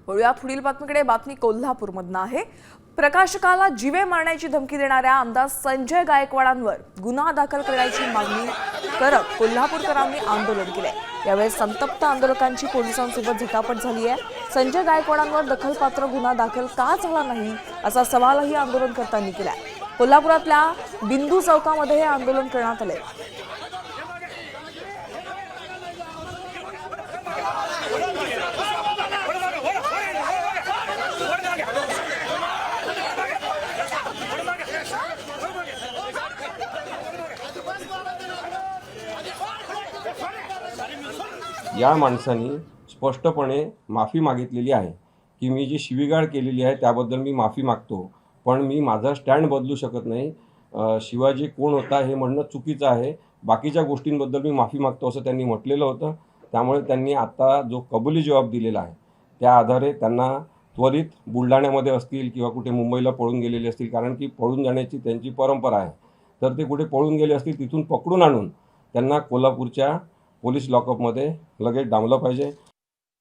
वळूया पुढील बातमीकडे। बातमी कोल्हापूरमधून आहे। प्रकाशकाला जीवे मारण्याची धमकी देणाऱ्या आमदार संजय गायकवाडांवर गुन्हा दाखल करण्याची मागणी करत कोल्हापूरकरांनी आंदोलन केले। यावेळी संतप्त आंदोलकांची पोलिसांसोबत झटापट झाली आहे। संजय गायकवाडांवर दखलपात्र गुन्हा दाखल का झाला नाही असा सवालही आंदोलनकर्त्यांनी केला। कोल्हापुरातल्या बिंदू चौकामध्ये हे आंदोलन करण्यात आले। या माणसांनी स्पष्टपणे माफी मागितलेली आहे की मी जी शिवीगाळ केलेली आहे त्याबद्दल मी माफी मागतो, पण मी माझा स्टँड बदलू शकत नाही। शिवाजी कोण होता हे म्हणणं चुकीचं आहे। बाकीच्या गोष्टींबद्दल मी माफी मागतो असं त्यांनी म्हटलेलं होतं। त्यामुळे त्यांनी आता जो कबुली जबाब दिलेला आहे त्या आधारे त्यांना त्वरित बुलढाण्यामध्ये असतील किंवा कुठे मुंबईला पळून गेलेले असतील, कारण की पळून जाण्याची त्यांची परंपरा आहे। तर ते कुठे पळून गेले असतील तिथून पकडून आणून त्यांना कोल्हापूरच्या पोलीस लॉकअपमध्ये लगेच डांबलं पाहिजे।